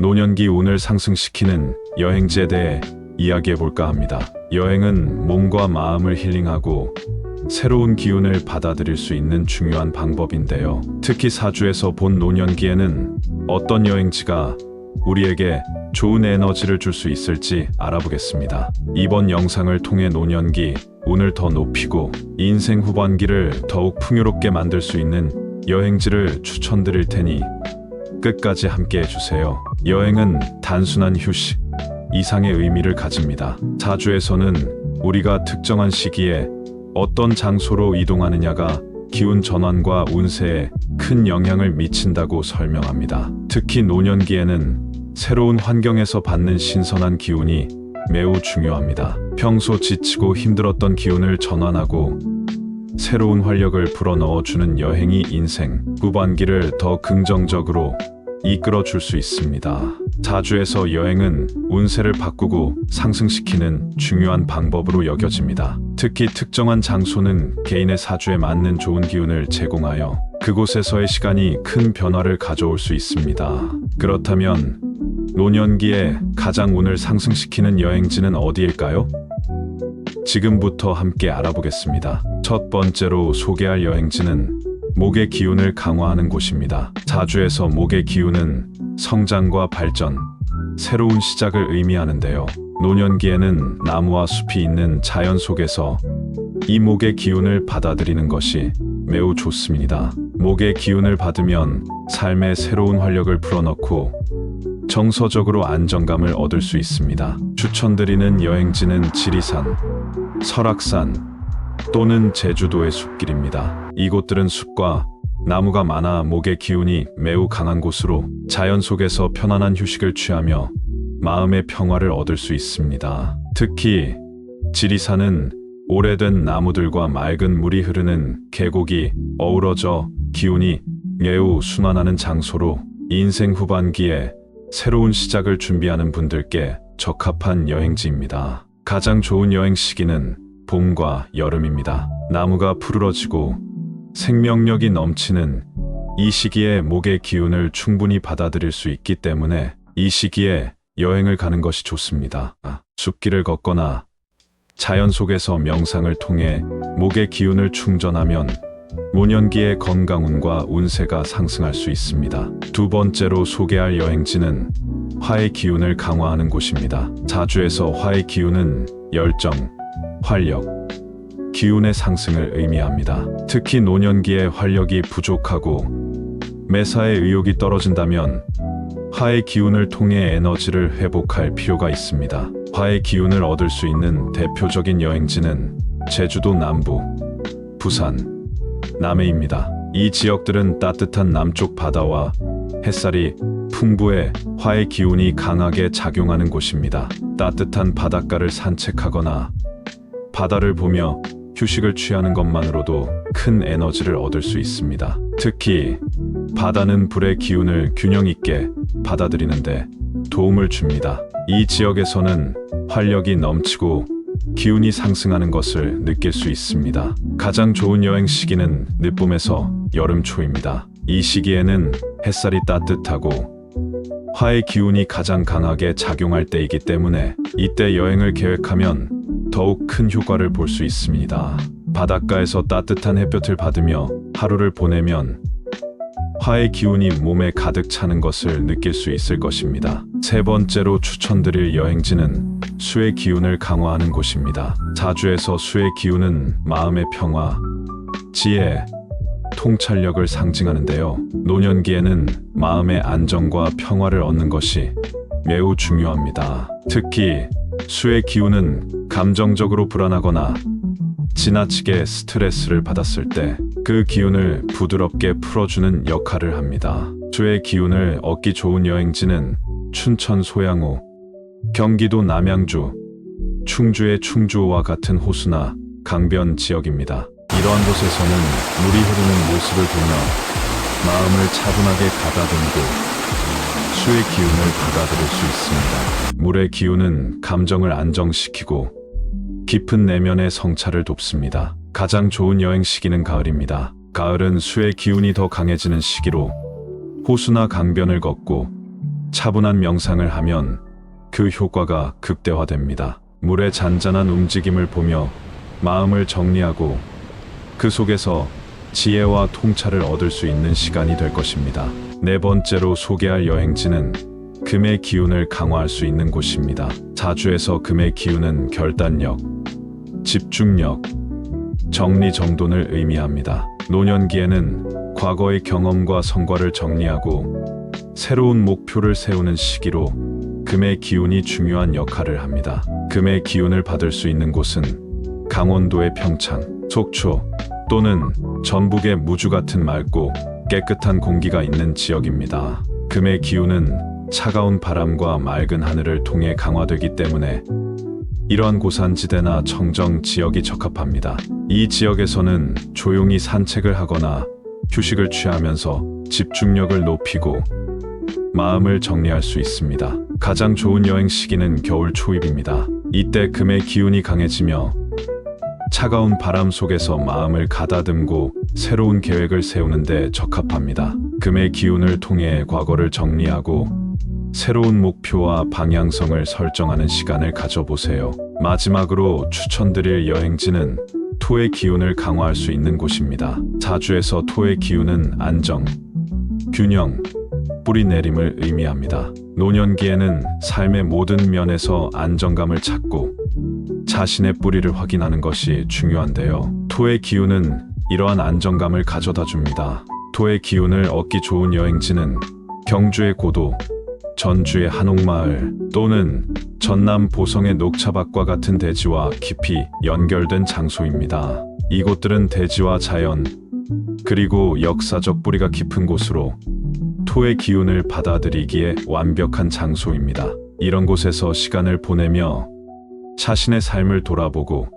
노년기 운을 상승시키는 여행지에 대해 이야기해볼까 합니다. 여행은 몸과 마음을 힐링하고 새로운 기운을 받아들일 수 있는 중요한 방법인데요. 특히 사주에서 본 노년기에는 어떤 여행지가 우리에게 좋은 에너지를 줄 수 있을지 알아보겠습니다. 이번 영상을 통해 노년기 운을 더 높이고 인생 후반기를 더욱 풍요롭게 만들 수 있는 여행지를 추천드릴 테니 끝까지 함께 해주세요. 여행은 단순한 휴식 이상의 의미를 가집니다. 사주에서는 우리가 특정한 시기에 어떤 장소로 이동하느냐가 기운 전환과 운세에 큰 영향을 미친다고 설명합니다. 특히 노년기에는 새로운 환경에서 받는 신선한 기운이 매우 중요합니다. 평소 지치고 힘들었던 기운을 전환하고 새로운 활력을 불어넣어주는 여행이 인생 후반기를 더 긍정적으로 이끌어줄 수 있습니다. 사주에서 여행은 운세를 바꾸고 상승시키는 중요한 방법으로 여겨집니다. 특히 특정한 장소는 개인의 사주에 맞는 좋은 기운을 제공하여 그곳에서의 시간이 큰 변화를 가져올 수 있습니다. 그렇다면 노년기에 가장 운을 상승시키는 여행지는 어디일까요? 지금부터 함께 알아보겠습니다. 첫 번째로 소개할 여행지는 목의 기운을 강화하는 곳입니다. 사주에서 목의 기운은 성장과 발전, 새로운 시작을 의미하는데요. 노년기에는 나무와 숲이 있는 자연 속에서 이 목의 기운을 받아들이는 것이 매우 좋습니다. 목의 기운을 받으면 삶에 새로운 활력을 불어넣고 정서적으로 안정감을 얻을 수 있습니다. 추천드리는 여행지는 지리산, 설악산 또는 제주도의 숲길입니다. 이곳들은 숲과 나무가 많아 목의 기운이 매우 강한 곳으로 자연 속에서 편안한 휴식을 취하며 마음의 평화를 얻을 수 있습니다. 특히 지리산은 오래된 나무들과 맑은 물이 흐르는 계곡이 어우러져 기운이 매우 순환하는 장소로 인생 후반기에 새로운 시작을 준비하는 분들께 적합한 여행지입니다. 가장 좋은 여행 시기는 봄과 여름입니다. 나무가 푸르러지고 생명력이 넘치는 이 시기에 목의 기운을 충분히 받아들일 수 있기 때문에 이 시기에 여행을 가는 것이 좋습니다. 숲길을 걷거나 자연 속에서 명상을 통해 목의 기운을 충전하면 노년기의 건강운과 운세가 상승할 수 있습니다. 두 번째로 소개할 여행지는 화의 기운을 강화하는 곳입니다. 사주에서 화의 기운은 열정, 활력, 기운의 상승을 의미합니다. 특히 노년기에 활력이 부족하고 매사에 의욕이 떨어진다면 화의 기운을 통해 에너지를 회복할 필요가 있습니다. 화의 기운을 얻을 수 있는 대표적인 여행지는 제주도 남부, 부산, 남해입니다. 이 지역들은 따뜻한 남쪽 바다와 햇살이 풍부해 화의 기운이 강하게 작용하는 곳입니다. 따뜻한 바닷가를 산책하거나 바다를 보며 휴식을 취하는 것만으로도 큰 에너지를 얻을 수 있습니다. 특히 바다는 불의 기운을 균형 있게 받아들이는데 도움을 줍니다. 이 지역에서는 활력이 넘치고 기운이 상승하는 것을 느낄 수 있습니다. 가장 좋은 여행 시기는 늦봄에서 여름 초입니다. 이 시기에는 햇살이 따뜻하고 화의 기운이 가장 강하게 작용할 때이기 때문에 이때 여행을 계획하면 더욱 큰 효과를 볼 수 있습니다. 바닷가에서 따뜻한 햇볕을 받으며 하루를 보내면 화의 기운이 몸에 가득 차는 것을 느낄 수 있을 것입니다. 세 번째로 추천드릴 여행지는 수의 기운을 강화하는 곳입니다. 사주에서 수의 기운은 마음의 평화, 지혜, 통찰력을 상징하는데요. 노년기에는 마음의 안정과 평화를 얻는 것이 매우 중요합니다. 특히 수의 기운은 감정적으로 불안하거나 지나치게 스트레스를 받았을 때 그 기운을 부드럽게 풀어주는 역할을 합니다. 수의 기운을 얻기 좋은 여행지는 춘천 소양호, 경기도 남양주, 충주의 충주호와 같은 호수나 강변 지역입니다. 이러한 곳에서는 물이 흐르는 모습을 보며 마음을 차분하게 가다듬고 수의 기운을 받아들일 수 있습니다. 물의 기운은 감정을 안정시키고 깊은 내면의 성찰을 돕습니다. 가장 좋은 여행 시기는 가을입니다. 가을은 수의 기운이 더 강해지는 시기로 호수나 강변을 걷고 차분한 명상을 하면 그 효과가 극대화됩니다. 물의 잔잔한 움직임을 보며 마음을 정리하고 그 속에서 지혜와 통찰을 얻을 수 있는 시간이 될 것입니다. 네 번째로 소개할 여행지는 금의 기운을 강화할 수 있는 곳입니다. 사주에서 금의 기운은 결단력, 집중력, 정리정돈을 의미합니다. 노년기에는 과거의 경험과 성과를 정리하고 새로운 목표를 세우는 시기로 금의 기운이 중요한 역할을 합니다. 금의 기운을 받을 수 있는 곳은 강원도의 평창, 속초 또는 전북의 무주 같은 맑고 깨끗한 공기가 있는 지역입니다. 금의 기운은 차가운 바람과 맑은 하늘을 통해 강화되기 때문에 이러한 고산지대나 청정 지역이 적합합니다. 이 지역에서는 조용히 산책을 하거나 휴식을 취하면서 집중력을 높이고 마음을 정리할 수 있습니다. 가장 좋은 여행 시기는 겨울 초입입니다. 이때 금의 기운이 강해지며 차가운 바람 속에서 마음을 가다듬고 새로운 계획을 세우는 데 적합합니다. 금의 기운을 통해 과거를 정리하고 새로운 목표와 방향성을 설정하는 시간을 가져보세요. 마지막으로 추천드릴 여행지는 토의 기운을 강화할 수 있는 곳입니다. 사주에서 토의 기운은 안정, 균형, 뿌리 내림을 의미합니다. 노년기에는 삶의 모든 면에서 안정감을 찾고 자신의 뿌리를 확인하는 것이 중요한데요. 토의 기운은 이러한 안정감을 가져다 줍니다. 토의 기운을 얻기 좋은 여행지는 경주의 고도, 전주의 한옥마을 또는 전남 보성의 녹차밭과 같은 대지와 깊이 연결된 장소입니다. 이곳들은 대지와 자연 그리고 역사적 뿌리가 깊은 곳으로 토의 기운을 받아들이기에 완벽한 장소입니다. 이런 곳에서 시간을 보내며 자신의 삶을 돌아보고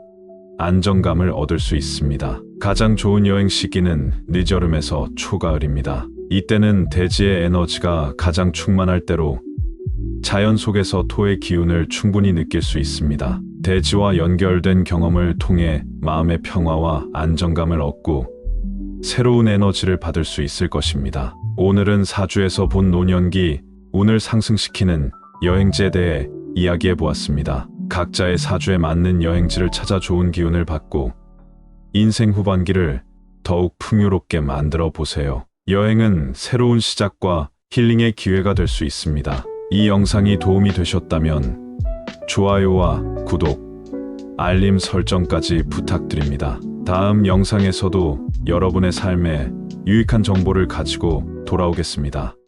안정감을 얻을 수 있습니다. 가장 좋은 여행 시기는 늦여름에서 초가을입니다. 이때는 대지의 에너지가 가장 충만할 때로 자연 속에서 토의 기운을 충분히 느낄 수 있습니다. 대지와 연결된 경험을 통해 마음의 평화와 안정감을 얻고 새로운 에너지를 받을 수 있을 것입니다. 오늘은 사주에서 본 노년기 운을 상승시키는 여행지에 대해 이야기해 보았습니다. 각자의 사주에 맞는 여행지를 찾아 좋은 기운을 받고 인생 후반기를 더욱 풍요롭게 만들어 보세요. 여행은 새로운 시작과 힐링의 기회가 될 수 있습니다. 이 영상이 도움이 되셨다면 좋아요와 구독, 알림 설정까지 부탁드립니다. 다음 영상에서도 여러분의 삶에 유익한 정보를 가지고 돌아오겠습니다.